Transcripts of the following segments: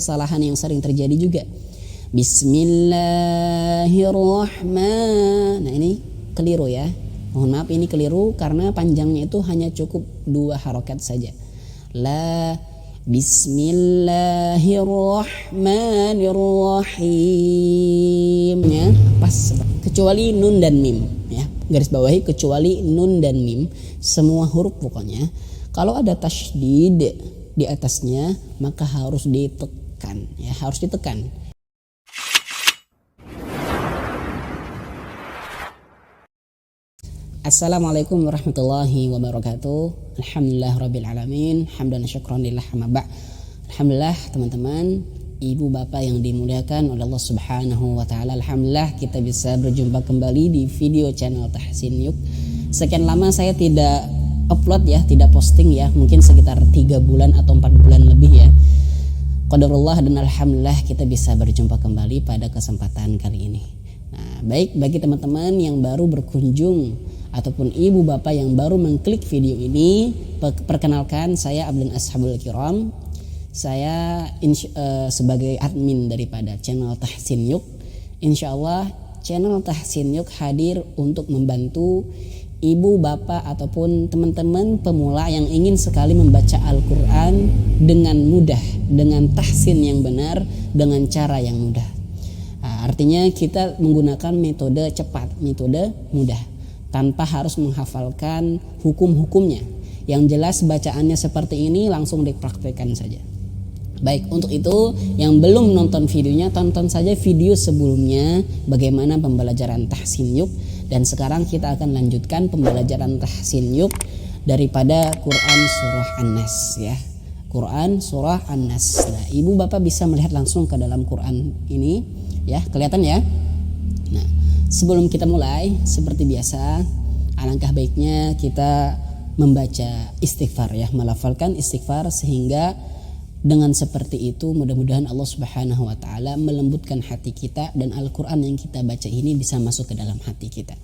Kesalahan yang sering terjadi juga. Bismillahirrahmanirrahim. Nah ini keliru ya. Mohon maaf ini keliru karena panjangnya itu hanya cukup 2 harokat saja. La Bismillahirrahmanirrahim ya, pas kecuali nun dan mim ya. Garis bawahi kecuali nun dan mim, semua huruf pokoknya kalau ada tasydid di atasnya maka harus ditekan ya, harus ditekan. Assalamualaikum warahmatullahi wabarakatuh. Alhamdulillah rabbil alamin, hamdan syukran lillah amma ba'. Alhamdulillah teman-teman, ibu bapak yang dimuliakan oleh Allah Subhanahu wa taala. Alhamdulillah kita bisa berjumpa kembali di video channel Tahsin Yuk. Sekian lama saya tidak upload ya, tidak posting ya, mungkin sekitar 3 bulan atau 4 bulan lebih ya. Qadarullah dan alhamdulillah kita bisa berjumpa kembali pada kesempatan kali ini. Nah, baik bagi teman-teman yang baru berkunjung ataupun ibu bapak yang baru mengklik video ini, perkenalkan saya Abdul Ashabul Kiram. Saya sebagai admin daripada channel Tahsin Yuk. Insyaallah channel Tahsin Yuk hadir untuk membantu ibu bapak ataupun teman-teman pemula yang ingin sekali membaca Al-Quran dengan mudah, dengan tahsin yang benar, dengan cara yang mudah. Nah, artinya kita menggunakan metode cepat, metode mudah, tanpa harus menghafalkan hukum-hukumnya. Yang jelas bacaannya seperti ini, langsung dipraktikkan saja. Baik, untuk itu yang belum nonton videonya, tonton saja video sebelumnya bagaimana pembelajaran Tahsin Yuk. Dan sekarang kita akan lanjutkan pembelajaran Tahsin Yuk daripada Quran Surah An-Nas ya. Quran Surah An-Nas. Nah, ibu bapak bisa melihat langsung ke dalam Quran ini ya, kelihatan ya. Nah, sebelum kita mulai seperti biasa, alangkah baiknya kita membaca istighfar ya, melafalkan istighfar sehingga dengan seperti itu mudah-mudahan Allah Subhanahu wa taala melembutkan hati kita dan Al-Qur'an yang kita baca ini bisa masuk ke dalam hati kita.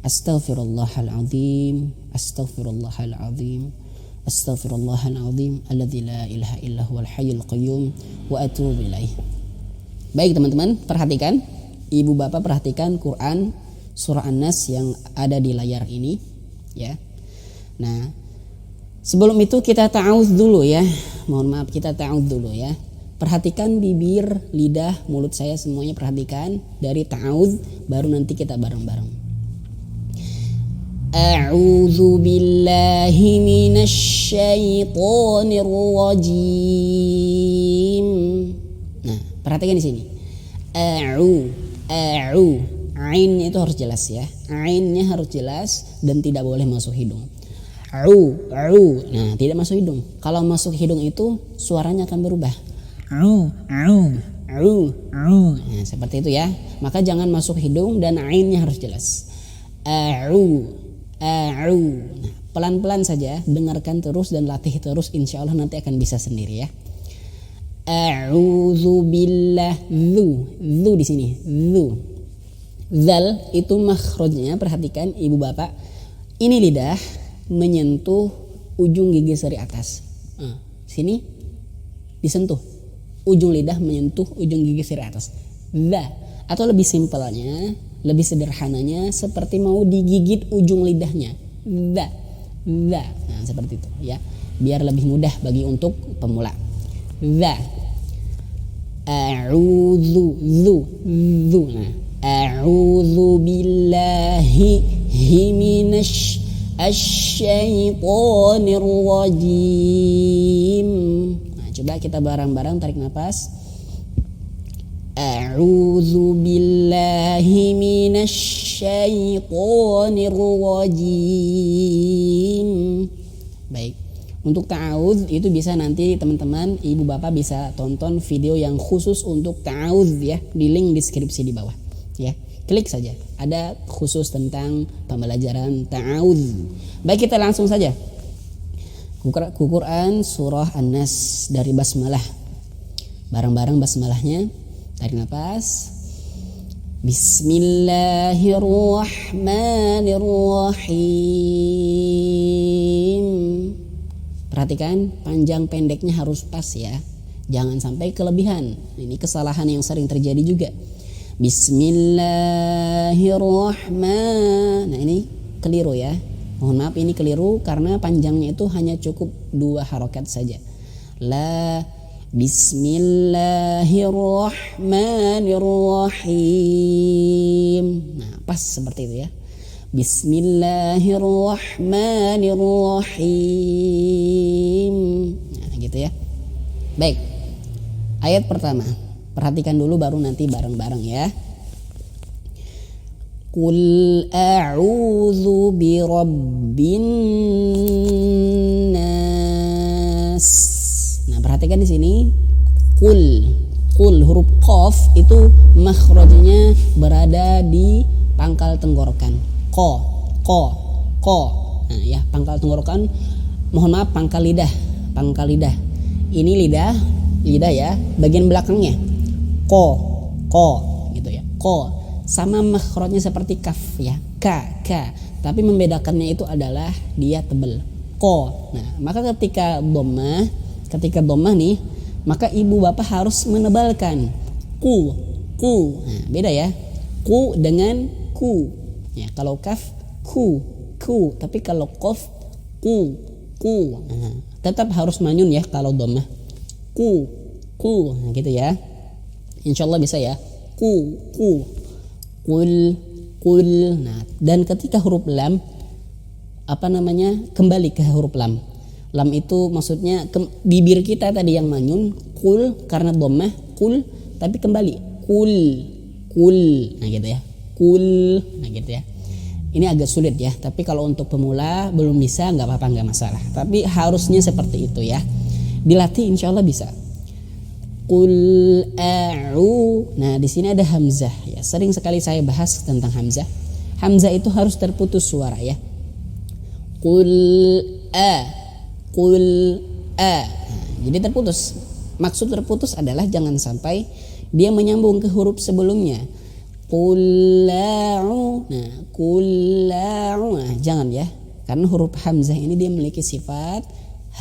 Astaghfirullahalazim, astaghfirullahalazim, astaghfirullahalazim alladzi la ilaha illa huwal hayyul qayyum wa atubu ilaih. Baik teman-teman, perhatikan, ibu bapak perhatikan Quran surah An-Nas yang ada di layar ini ya. Nah, sebelum itu kita ta'awudz dulu ya. Mohon maaf, kita ta'awudz dulu ya. Perhatikan bibir, lidah, mulut saya semuanya perhatikan. Dari ta'awudz baru nanti kita bareng-bareng. A'udzu billahi minasy syaithanir rajim. Nah, perhatikan di sini. A'u. Ainnya itu harus jelas ya. Ainnya harus jelas dan tidak boleh masuk hidung. Au. Nah, tidak masuk hidung. Kalau masuk hidung itu suaranya akan berubah. Au. Nah, seperti itu ya. Maka jangan masuk hidung dan ainnya harus jelas. Au. Nah, pelan-pelan saja, dengarkan terus dan latih terus, insya Allah nanti akan bisa sendiri ya. A'udzu billah. Zu di sini. Zu. Zal itu makhrajnya, perhatikan ibu bapak. Ini lidah menyentuh ujung gigi seri atas. Sini disentuh. Ujung lidah menyentuh ujung gigi seri atas. Za. Atau lebih simpelnya, lebih sederhananya seperti mau digigit ujung lidahnya. Za. Nah, seperti itu ya. Biar lebih mudah bagi untuk pemula. Za. A'udzu. Zu. Nah, a'udzu billahi minasy asyaitonir rajim. Nah, coba kita bareng-bareng tarik nafas. A'udzu billahi minasy syaithanir rajim. Baik. Untuk ta'awudz itu bisa nanti teman-teman ibu bapak bisa tonton video yang khusus untuk ta'awudz ya, di link deskripsi di bawah ya. Klik saja, ada khusus tentang pembelajaran ta'awudz. Baik, kita langsung saja Quran surah An-Nas dari basmalah. Bareng-bareng basmalahnya. Tarik nafas. Bismillahirrahmanirrahim. Perhatikan panjang pendeknya harus pas ya. Jangan sampai kelebihan. Ini kesalahan yang sering terjadi juga. Bismillahirrahmanirrahim. Nah ini keliru ya. Mohon maaf ini keliru karena panjangnya itu hanya cukup 2 harokat saja. La Bismillahirrahmanirrahim. Nah pas seperti itu ya. Bismillahirrahmanirrahim. Nah gitu ya. Baik. Ayat pertama. Perhatikan dulu baru nanti bareng-bareng ya. Qul a'udzu birabbin nas. Nah, perhatikan di sini. Qul huruf qaf itu makhrajnya berada di pangkal tenggorokan. Ko. Nah, ya, pangkal tenggorokan. Mohon maaf, pangkal lidah. Ini lidah ya, bagian belakangnya. Ko gitu ya. Ko sama makhrajnya seperti kaf ya. Ka. Tapi membedakannya itu adalah dia tebal. Ko. Nah, maka ketika dhammah nih, maka ibu bapak harus menebalkan ku. Nah, beda ya. Ku dengan ku. Ya, kalau kaf ku. Tapi kalau qaf ku. Nah, tetap harus manyun ya kalau dhammah. Ku. Nah, gitu ya. Insyaallah bisa ya. Qul. Nah, dan ketika huruf lam kembali ke huruf lam. Lam itu maksudnya bibir kita tadi yang manyun, qul karena dhammah, qul tapi kembali qul. Nah gitu ya. Qul. Nah gitu ya. Ini agak sulit ya, tapi kalau untuk pemula belum bisa enggak apa-apa, enggak masalah. Tapi harusnya seperti itu ya. Dilatih insyaallah bisa. Qul a'u. Nah, di sini ada hamzah ya. Sering sekali saya bahas tentang hamzah. Hamzah itu harus terputus suara ya. Qul a. Nah, jadi terputus. Maksud terputus adalah jangan sampai dia menyambung ke huruf sebelumnya. Qul a'u. Nah, qul a'u. Nah, jangan ya. Karena huruf hamzah ini dia memiliki sifat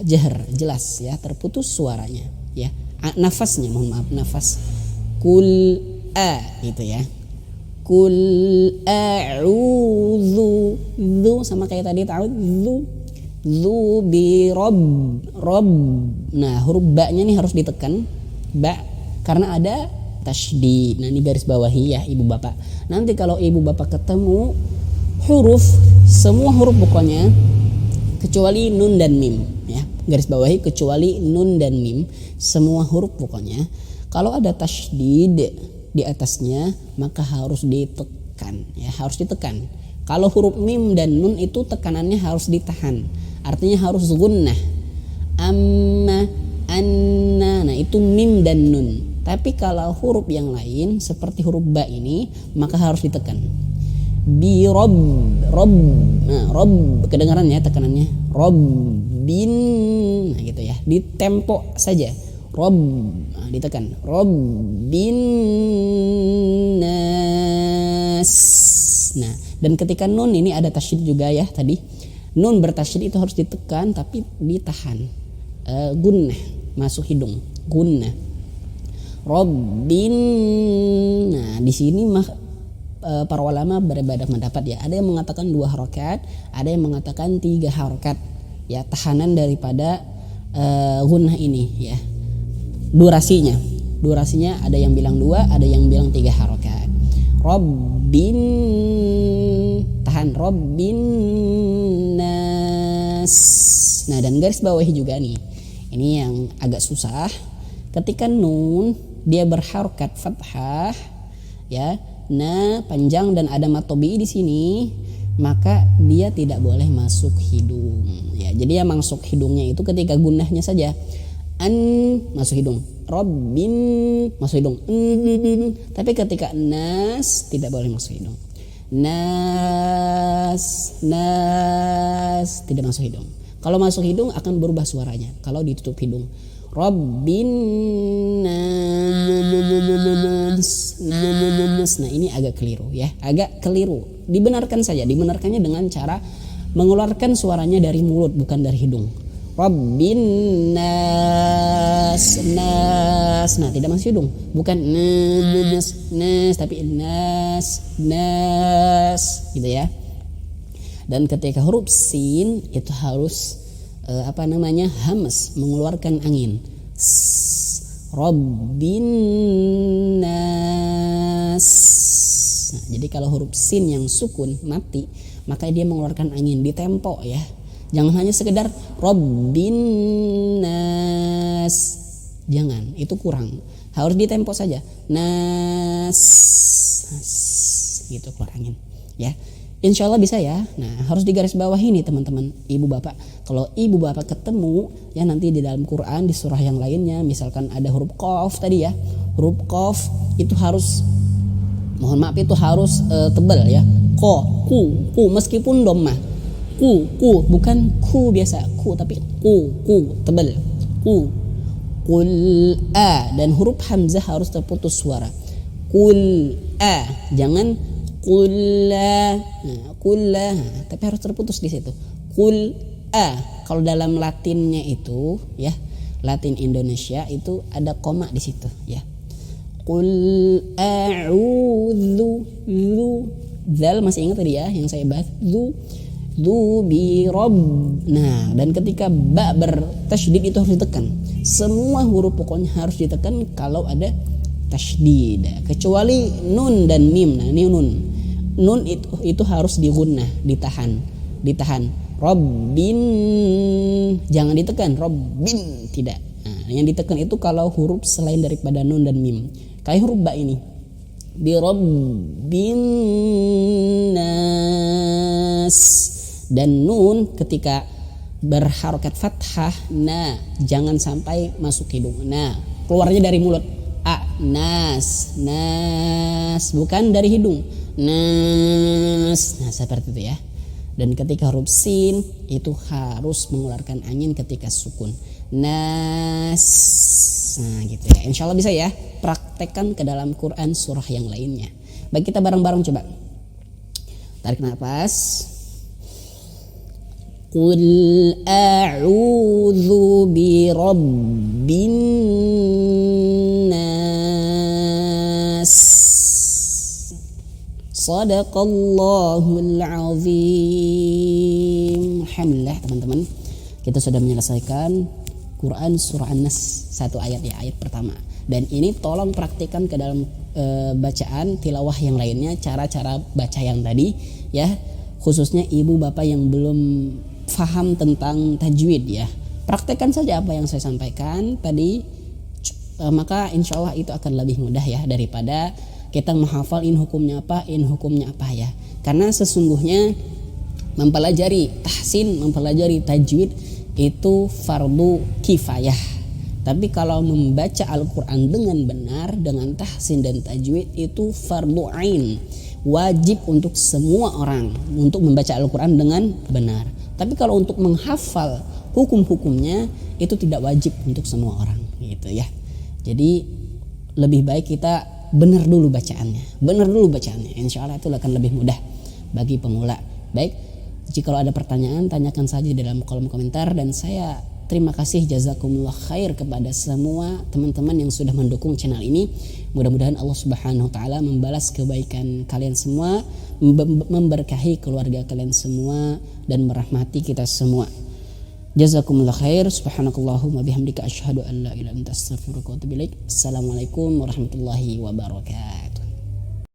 jahr, jelas ya, terputus suaranya ya. Nafasnya, mohon maaf, nafas. Qul a gitu ya. Qul a'udzu. Dzu sama kayak tadi ta'udzu. Dzu bi rabb. Nah, huruf ba-nya nih harus ditekan. Ba karena ada tasydid. Nah, ini garis bawahi ya ibu bapak. Nanti kalau ibu bapak ketemu semua huruf pokoknya kecuali nun dan mim ya. Garis bawahi kecuali nun dan mim, semua huruf pokoknya kalau ada tasydid di atasnya maka harus ditekan ya, harus ditekan. Kalau huruf mim dan nun itu tekanannya harus ditahan, artinya harus gunnah. Amma, anna, nah itu mim dan nun. Tapi kalau huruf yang lain seperti huruf ba ini maka harus ditekan. Bi rob. Nah, rob kedengaran ya tekanannya. Robbin. Nah, gitu ya. Di tempo saja. Rob, nah, ditekan. Robbin nas. Nah, dan ketika nun ini ada tasydid juga ya tadi. Nun bertasydid itu harus ditekan tapi ditahan. Gunnah, masuk hidung. Gunnah. Robbin. Nah, di sini para ulama berbeda pendapat ya. Ada yang mengatakan 2 harokat, ada yang mengatakan 3 harokat ya, tahanan daripada gunnah ini ya. Durasinya ada yang bilang 2, ada yang bilang 3 harokat. Robbin, tahan, Robbin nas. Nah, dan garis bawahi juga nih. Ini yang agak susah. Ketika nun dia berharokat fathah ya. Nah, panjang dan ada matobi di sini, maka dia tidak boleh masuk hidung. Ya, jadi yang masuk hidungnya itu ketika gunnahnya saja. An masuk hidung, Robbin masuk hidung. Tapi ketika nas tidak boleh masuk hidung. Nas tidak masuk hidung. Kalau masuk hidung akan berubah suaranya. Kalau ditutup hidung, Robbin nas. Nah, ini agak keliru ya, agak keliru. Dibenarkannya dengan cara mengeluarkan suaranya dari mulut bukan dari hidung. Rabbin nas. Nah, tidak masuk hidung, bukan nas tapi nas gitu ya. Dan ketika huruf sin itu harus hamas, mengeluarkan angin. Rabbin nas. Nah, jadi kalau huruf sin yang sukun mati, maka dia mengeluarkan angin di tempo ya. Jangan hanya sekedar Rabbin nas. Jangan, itu kurang. Harus di tempo saja. Nas. Gitu keluar angin ya. Insya Allah bisa ya. Nah, harus digaris bawahi nih teman-teman, ibu bapak. Kalau ibu bapak ketemu ya nanti di dalam Quran di surah yang lainnya, misalkan ada huruf qaf tadi ya. Huruf qaf itu harus, mohon maaf, itu harus tebal ya. Ku meskipun dhammah. Ku bukan ku biasa, ku tapi ku tebal. Qul a, dan huruf hamzah harus terputus suara. Qul a, jangan kulla, tapi harus terputus di situ. Qul a. Kalau dalam Latinnya itu ya, Latin Indonesia itu ada koma di situ ya. Qul a'udzu, zal masih ingat tadi ya yang saya bahas, bi rabb. Nah, dan ketika ba bertasydid itu harus ditekan. Semua huruf pokoknya harus ditekan kalau ada tasydid, kecuali nun dan mim. Nah, ini nun itu harus digunnah, ditahan. Rabbin, jangan ditekan. Rabbin, tidak. Nah, yang ditekan itu kalau huruf selain daripada nun dan mim. Kayak huruf ba ini. Bi rabbin nas. Dan nun ketika berharokat fathah, nah jangan sampai masuk hidung. Nah, keluarnya dari mulut. Nas, bukan dari hidung. Nas. Nah, seperti itu ya. Dan ketika huruf sin itu harus mengeluarkan angin ketika sukun. Nas. Nah, gitu ya. Insya Allah bisa ya. Praktekkan ke dalam Quran surah yang lainnya. Baik, kita bareng-bareng coba. Tarik nafas. Qul a'udzu bi rabbin nas. Shadaqallahul azim. Alhamdulillah teman-teman, kita sudah menyelesaikan Quran surah An-Nas, satu ayat ya, ayat pertama. Dan ini tolong praktikkan ke dalam bacaan tilawah yang lainnya, cara-cara baca yang tadi ya, khususnya ibu bapak yang belum faham tentang tajwid ya. Praktekkan saja apa yang saya sampaikan tadi, maka insya Allah itu akan lebih mudah ya daripada kita menghafal in hukumnya apa ya. Karena sesungguhnya mempelajari tahsin, mempelajari tajwid itu fardu kifayah. Tapi kalau membaca Al-Quran dengan benar, dengan tahsin dan tajwid itu fardu ain, wajib untuk semua orang untuk membaca Al-Quran dengan benar. Tapi kalau untuk menghafal hukum-hukumnya itu tidak wajib untuk semua orang gitu ya. Jadi lebih baik kita benar dulu bacaannya. Insya Allah itu akan lebih mudah bagi pemula. Baik, jika ada pertanyaan tanyakan saja di dalam kolom komentar, dan saya terima kasih jazakumullah khair kepada semua teman-teman yang sudah mendukung channel ini. Mudah-mudahan Allah Subhanahu wa taala membalas kebaikan kalian semua, memberkahi keluarga kalian semua dan merahmati kita semua. Jazakumullah khair. Subhanakallahumma bihamdika asyhadu an la ilaha illa anta astaghfiruka wa atubu ilaik. Assalamualaikum warahmatullahi wabarakatuh.